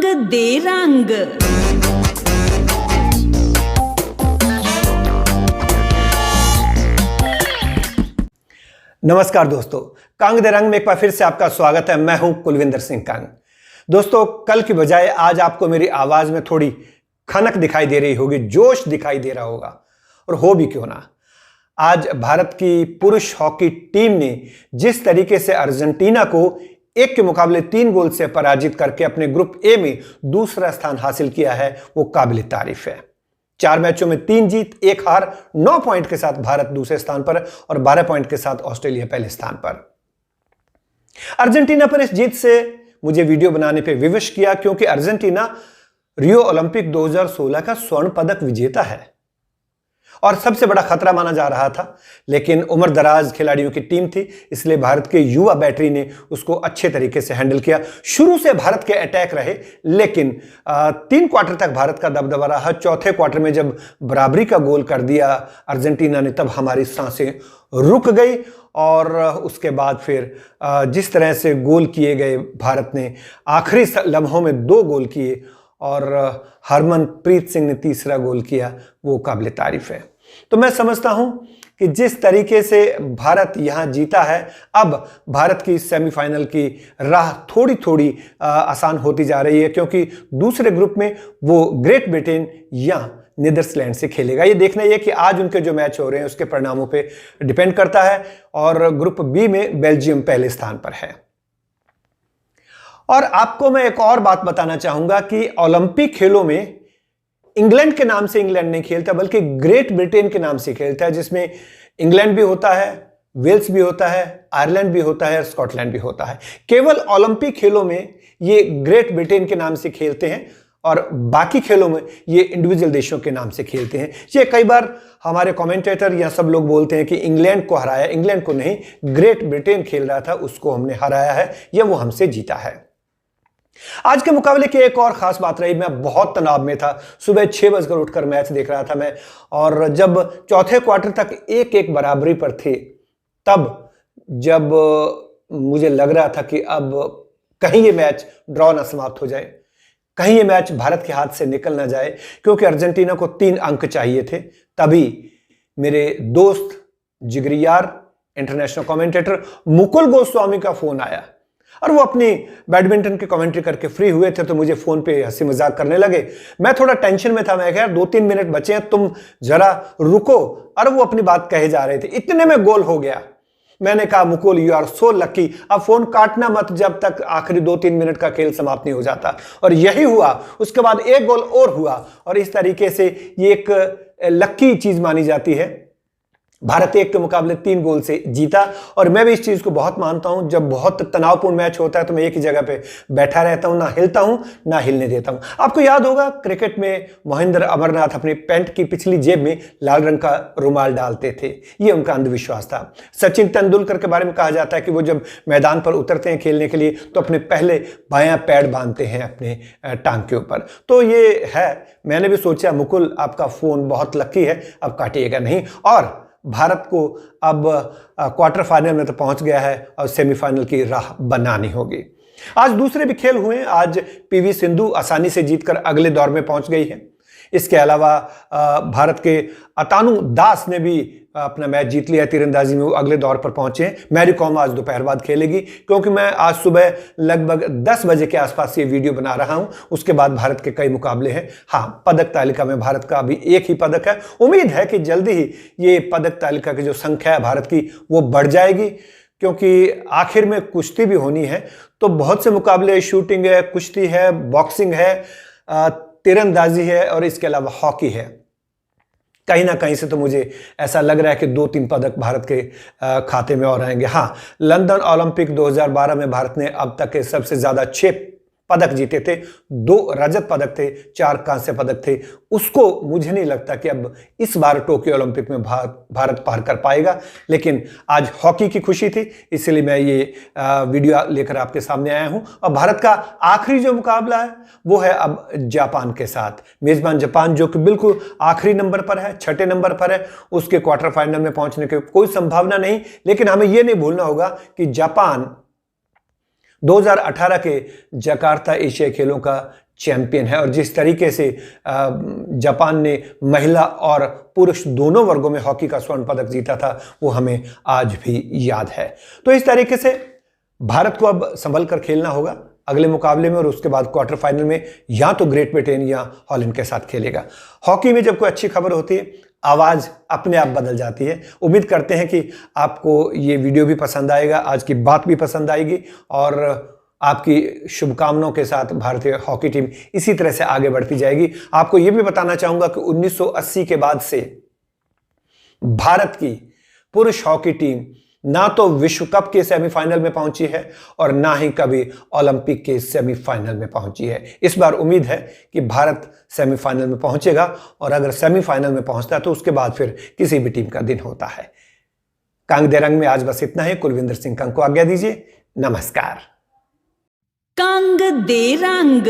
दे रंग। नमस्कार दोस्तों, कंग दे रंग में एक बार फिर से आपका स्वागत है। मैं हूं कुलविंदर सिंह कंग। दोस्तों, कल की बजाय आज आपको मेरी आवाज में थोड़ी खनक दिखाई दे रही होगी, जोश दिखाई दे रहा होगा, और हो भी क्यों ना। आज भारत की पुरुष हॉकी टीम ने जिस तरीके से अर्जेंटीना को 1 के मुकाबले 3 गोल से पराजित करके अपने ग्रुप ए में दूसरा स्थान हासिल किया है, वो काबिल तारीफ है। 4 मैचों में 3 जीत 1 हार, 9 पॉइंट के साथ भारत दूसरे स्थान पर और 12 पॉइंट के साथ ऑस्ट्रेलिया पहले स्थान पर। अर्जेंटीना पर इस जीत से मुझे वीडियो बनाने पे विवश किया, क्योंकि अर्जेंटीना रियो ओलंपिक 2016 का स्वर्ण पदक विजेता है और सबसे बड़ा खतरा माना जा रहा था। लेकिन उम्र दराज खिलाड़ियों की टीम थी, इसलिए भारत के युवा बैटरी ने उसको अच्छे तरीके से हैंडल किया। शुरू से भारत के अटैक रहे, लेकिन 3 क्वार्टर तक भारत का दबदबा रहा। चौथे क्वार्टर में जब बराबरी का गोल कर दिया अर्जेंटीना ने, तब हमारी सांसें रुक गई। और उसके बाद फिर जिस तरह से गोल किए गए, भारत ने आखिरी लम्हों में 2 गोल किए और हरमनप्रीत सिंह ने तीसरा गोल किया, वो काबिल तारीफ है। तो मैं समझता हूं कि जिस तरीके से भारत यहां जीता है, अब भारत की सेमीफाइनल की राह थोड़ी थोड़ी आसान होती जा रही है, क्योंकि दूसरे ग्रुप में वो ग्रेट ब्रिटेन या नीदरलैंड से खेलेगा। ये देखना है कि आज उनके जो मैच हो रहे हैं उसके परिणामों पे डिपेंड करता है। और ग्रुप बी में बेल्जियम पहले स्थान पर है। और आपको मैं एक और बात बताना चाहूंगा कि ओलंपिक खेलों में इंग्लैंड के नाम से इंग्लैंड नहीं खेलता, बल्कि ग्रेट ब्रिटेन के नाम से खेलता है, जिसमें इंग्लैंड भी होता है, वेल्स भी होता है, आयरलैंड भी होता है और स्कॉटलैंड भी होता है। केवल ओलंपिक खेलों में ये ग्रेट ब्रिटेन के नाम से खेलते हैं और बाकी खेलों में ये इंडिविजुअल देशों के नाम से खेलते हैं। ये कई बार हमारे कमेंटेटर या सब लोग बोलते हैं कि इंग्लैंड को हराया, इंग्लैंड को नहीं, ग्रेट ब्रिटेन खेल रहा था, उसको हमने हराया है या वो हमसे जीता है। आज के मुकाबले की एक और खास बात रही, मैं बहुत तनाव में था। सुबह 6 बजकर उठकर मैच देख रहा था मैं, और जब चौथे क्वार्टर तक 1-1 बराबरी पर थे, तब जब मुझे लग रहा था कि अब कहीं ये मैच ड्रॉ ना समाप्त हो जाए, कहीं ये मैच भारत के हाथ से निकल ना जाए, क्योंकि अर्जेंटीना को 3 अंक चाहिए थे। तभी मेरे दोस्त, जिगरी यार, इंटरनेशनल कमेंटेटर मुकुल गोस्वामी का फोन आया, और वो अपनी बैडमिंटन की कमेंट्री करके फ्री हुए थे, तो मुझे फोन पे हंसी मजाक करने लगे। मैं थोड़ा टेंशन में था, मैं कहा 2-3 मिनट बचे हैं, तुम जरा रुको। और वो अपनी बात कहे जा रहे थे, इतने में गोल हो गया। मैंने कहा Mukul, you are so lucky, अब फोन काटना मत जब तक आखिरी 2-3 मिनट का खेल समाप्त नहीं हो जाता। और यही हुआ। उसके बाद 1 गोल और हुआ, और इस तरीके से ये एक लकी चीज मानी जाती है। भारत 1 के मुकाबले 3 गोल से जीता, और मैं भी इस चीज को बहुत मानता हूं। जब बहुत तनावपूर्ण मैच होता है तो मैं एक ही जगह पे बैठा रहता हूं, ना हिलता हूं ना हिलने देता हूं। आपको याद होगा, क्रिकेट में मोहिंदर अमरनाथ अपनी पैंट की पिछली जेब में लाल रंग का रुमाल डालते थे, ये उनका अंधविश्वास था। सचिन तेंदुलकर के बारे में कहा जाता है कि वो जब मैदान पर उतरते हैं खेलने के लिए, तो अपने पहले बायां पैड बांधते हैं अपने टांग के ऊपर। तो ये है, मैंने भी सोचा मुकुल आपका फोन बहुत लकी है, अब काटिएगा नहीं। और भारत को अब क्वार्टर फाइनल में तो पहुंच गया है, और सेमीफाइनल की राह बनानी होगी। आज दूसरे भी खेल हुए। आज पीवी सिंधु आसानी से जीतकर अगले दौर में पहुंच गई है। इसके अलावा भारत के अतानु दास ने भी अपना मैच जीत लिया, तीरंदाजी में वो अगले दौर पर पहुंचे हैं। मैरी कॉम आज दोपहर बाद खेलेगी, क्योंकि मैं आज सुबह लगभग 10 बजे के आसपास ये वीडियो बना रहा हूं। उसके बाद भारत के कई मुकाबले हैं। हाँ, पदक तालिका में भारत का अभी 1 ही पदक है। उम्मीद है कि जल्दी ही ये पदक तालिका की जो संख्या है भारत की, वो बढ़ जाएगी, क्योंकि आखिर में कुश्ती भी होनी है। तो बहुत से मुकाबले, शूटिंग है, कुश्ती है, बॉक्सिंग है, तीरंदाजी है, और इसके अलावा हॉकी है। कहीं ना कहीं से तो मुझे ऐसा लग रहा है कि 2-3 पदक भारत के खाते में और आएंगे। हाँ, लंदन ओलंपिक 2012 में भारत ने अब तक के सबसे ज्यादा 6 पदक जीते थे। 2 रजत पदक थे, 4 कांस्य पदक थे। उसको मुझे नहीं लगता कि अब इस बार टोक्यो ओलंपिक में भारत पार कर पाएगा। लेकिन आज हॉकी की खुशी थी, इसलिए मैं ये वीडियो लेकर आपके सामने आया हूं। और भारत का आखिरी जो मुकाबला है वो है अब जापान के साथ। मेजबान जापान, जो कि बिल्कुल आखिरी नंबर पर है, 6ठे नंबर पर है, उसके क्वार्टर फाइनल में पहुंचने की कोई संभावना नहीं। लेकिन हमें यह नहीं भूलना होगा कि जापान 2018 के जकार्ता एशियाई खेलों का चैंपियन है। और जिस तरीके से जापान ने महिला और पुरुष दोनों वर्गों में हॉकी का स्वर्ण पदक जीता था, वो हमें आज भी याद है। तो इस तरीके से भारत को अब संभल कर खेलना होगा अगले मुकाबले में, और उसके बाद क्वार्टर फाइनल में या तो ग्रेट ब्रिटेन या हॉलैंड के साथ खेलेगा। हॉकी में जब कोई अच्छी खबर होती है, आवाज अपने आप बदल जाती है। उम्मीद करते हैं कि आपको ये वीडियो भी पसंद आएगा, आज की बात भी पसंद आएगी, और आपकी शुभकामनाओं के साथ भारतीय हॉकी टीम इसी तरह से आगे बढ़ती जाएगी। आपको यह भी बताना चाहूंगा कि 1980 के बाद से भारत की पुरुष हॉकी टीम ना तो विश्व कप के सेमीफाइनल में पहुंची है और ना ही कभी ओलंपिक के सेमीफाइनल में पहुंची है। इस बार उम्मीद है कि भारत सेमीफाइनल में पहुंचेगा, और अगर सेमीफाइनल में पहुंचता है तो उसके बाद फिर किसी भी टीम का दिन होता है। कांग दे रंग में आज बस इतना ही। कुलविंदर सिंह कंग को आज्ञा दीजिए। नमस्कार। कांग दे रंग।